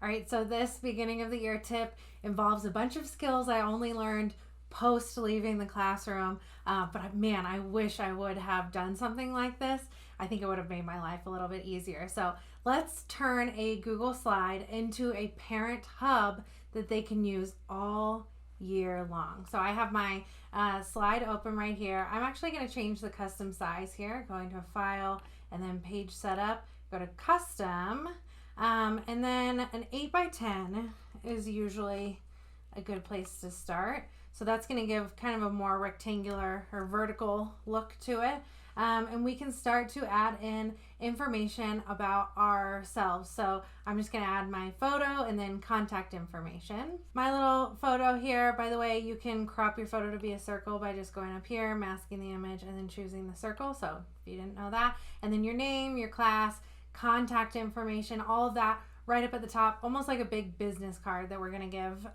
All right, so this beginning of the year tip involves a bunch of skills I only learned post leaving the classroom. But man, I wish I would have done something like this. I think it would have made my life a little bit easier. So let's turn a Google slide into a parent hub that they can use all year long. So I have my slide open right here. I'm actually going to change the custom size here, going to File and then Page Setup, go to Custom, and then an 8x10 is usually a good place to start. So that's going to give kind of a more rectangular or vertical look to it. And we can start to add in information about ourselves. So I'm just going to add my photo and then contact information. My little photo here, by the way, you can crop your photo to be a circle by just going up here, masking the image, and then choosing the circle. So if you didn't know that, and then your name, your class, contact information, all of that right up at the top, almost like a big business card that we're going to give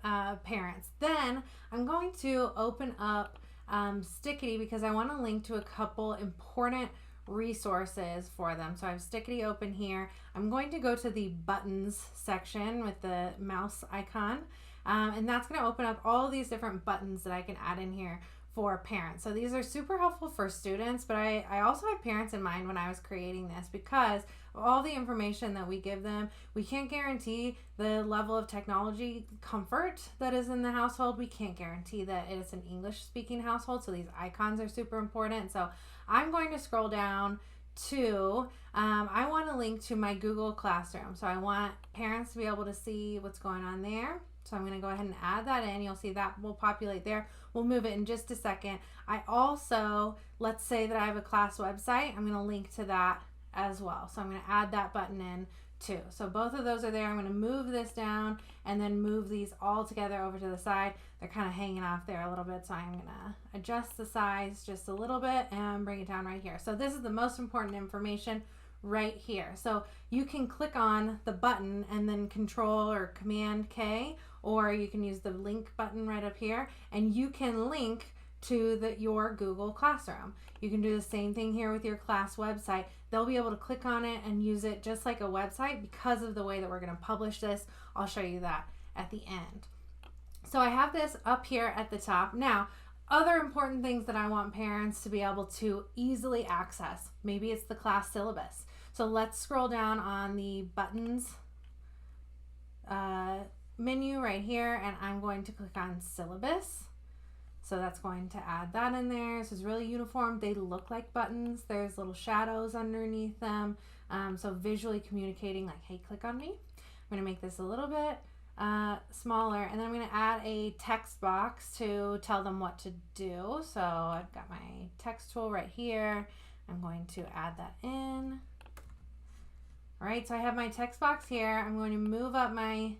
parents. Then I'm going to open up Stickity because I want to link to a couple important resources for them. So I have Stickity open here. I'm going to go to the buttons section with the mouse icon, and that's going to open up all these different buttons that I can add in here for parents. So these are super helpful for students, but I also had parents in mind when I was creating this because of all the information that we give them. We can't guarantee the level of technology comfort that is in the household. We can't guarantee that it's an English speaking household. So these icons are super important. So I'm going to scroll down to, I want to link to my Google Classroom. So I want parents to be able to see what's going on there. So I'm going to go ahead and add that in. You'll see that will populate there. We'll move it in just a second. I also, let's say that I have a class website. I'm going to link to that as well. So I'm going to add that button in too. So both of those are there. I'm going to move this down and then move these all together over to the side. They're kind of hanging off there a little bit. So I'm going to adjust the size just a little bit and bring it down right here. So this is the most important information right here. So you can click on the button and then Control or Command K, or you can use the link button right up here and you can link to your Google Classroom. You can do the same thing here with your class website. They'll be able to click on it and use it just like a website because of the way that we're going to publish this. I'll show you that at the end. So I have this up here at the top. Now, other important things that I want parents to be able to easily access. Maybe it's the class syllabus. So let's scroll down on the buttons menu right here, and I'm going to click on syllabus. So that's going to add that in there. This is really uniform. They look like buttons. There's little shadows underneath them. So visually communicating like, hey, click on me. I'm going to make this a little bit smaller, and then I'm going to add a text box to tell them what to do. So I've got my text tool right here. I'm going to add that in. All right, so I have my text box here. I'm going to move up my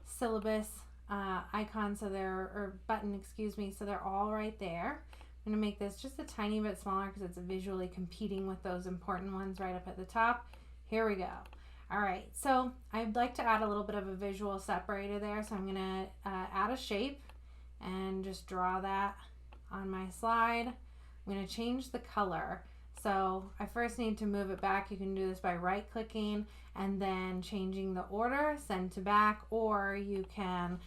syllabus icon or button, excuse me, so they're all right there. I'm going to make this just a tiny bit smaller because it's visually competing with those important ones right up at the top. Here we go. All right, so I'd like to add a little bit of a visual separator there, so I'm going to add a shape and just draw that on my slide. I'm going to change the color. So I first need to move it back. You can do this by right clicking and then changing the order, send to back, or you can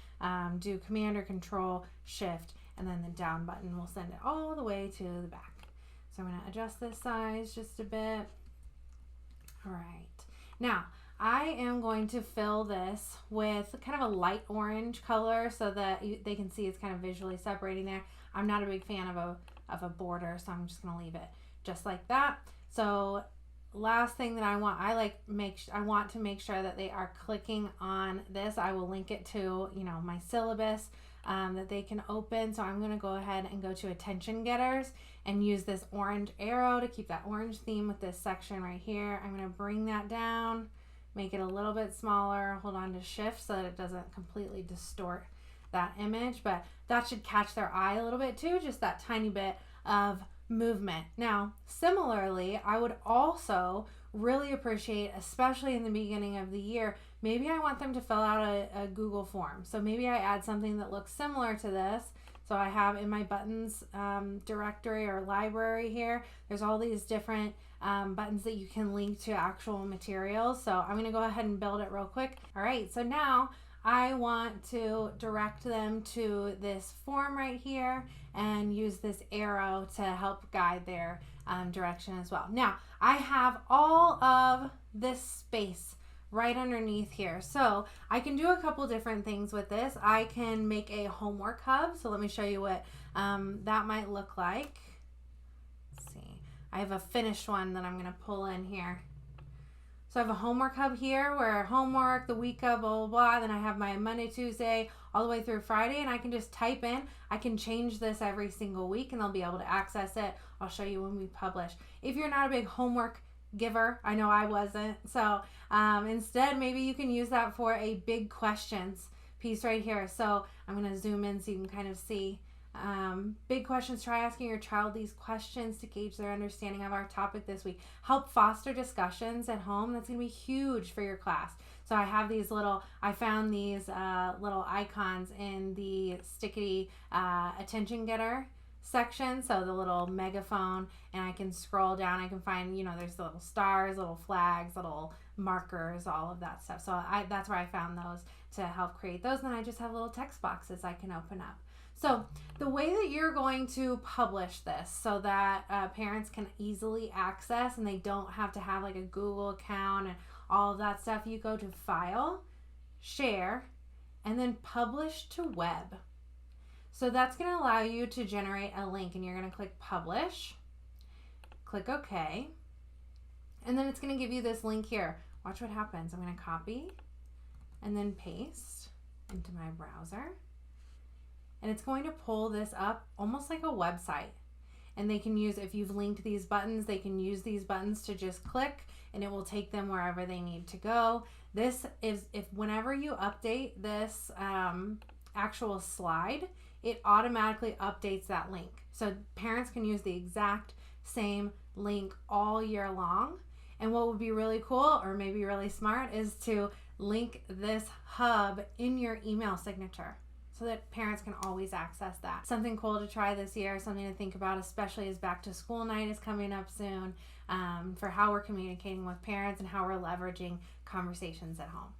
do Command or Control Shift, and then the down button will send it all the way to the back. So I'm going to adjust this size just a bit. All right. Now I am going to fill this with kind of a light orange color so that they can see it's kind of visually separating there. I'm not a big fan of a border, so I'm just going to leave it just like that. So last thing that I want to make sure that they are clicking on this. I will link it to, my syllabus that they can open. So I'm going to go ahead and go to attention getters and use this orange arrow to keep that orange theme with this section right here. I'm going to bring that down, make it a little bit smaller, hold on to Shift so that it doesn't completely distort that image, but that should catch their eye a little bit too, just that tiny bit of movement. Now, similarly, I would also really appreciate, especially in the beginning of the year, maybe I want them to fill out a Google form. So maybe I add something that looks similar to this. So I have in my buttons directory or library here, there's all these different buttons that you can link to actual materials. So I'm going to go ahead and build it real quick. All right, so now I want to direct them to this form right here and use this arrow to help guide their direction as well. Now, I have all of this space right underneath here. So I can do a couple different things with this. I can make a homework hub. So let me show you what that might look like. Let's see. I have a finished one that I'm going to pull in here. So I have a homework hub here where homework, the week of, blah, blah, blah. Then I have my Monday, Tuesday, all the way through Friday. And I can just type in. I can change this every single week and they'll be able to access it. I'll show you when we publish. If you're not a big homework giver, I know I wasn't. So instead, maybe you can use that for a big questions piece right here. So I'm going to zoom in so you can kind of see. Big questions. Try asking your child these questions to gauge their understanding of our topic this week. Help foster discussions at home. That's going to be huge for your class. So I have these I found these little icons in the stickity attention getter section. So the little megaphone, and I can scroll down. I can find, there's the little stars, little flags, little markers, all of that stuff. So that's where I found those to help create those. And then I just have little text boxes I can open up. So the way that you're going to publish this so that parents can easily access and they don't have to have like a Google account and all of that stuff, you go to File, Share, and then Publish to Web. So that's going to allow you to generate a link, and you're going to click Publish, click OK, and then it's going to give you this link here. Watch what happens. I'm going to copy and then paste into my browser. And it's going to pull this up almost like a website. And they can use, if you've linked these buttons, they can use these buttons to just click and it will take them wherever they need to go. This is, if whenever you update this actual slide, it automatically updates that link. So parents can use the exact same link all year long. And what would be really cool, or maybe really smart, is to link this hub in your email signature, so that parents can always access that. Something cool to try this year, something to think about, especially as back to school night is coming up soon, for how we're communicating with parents and how we're leveraging conversations at home.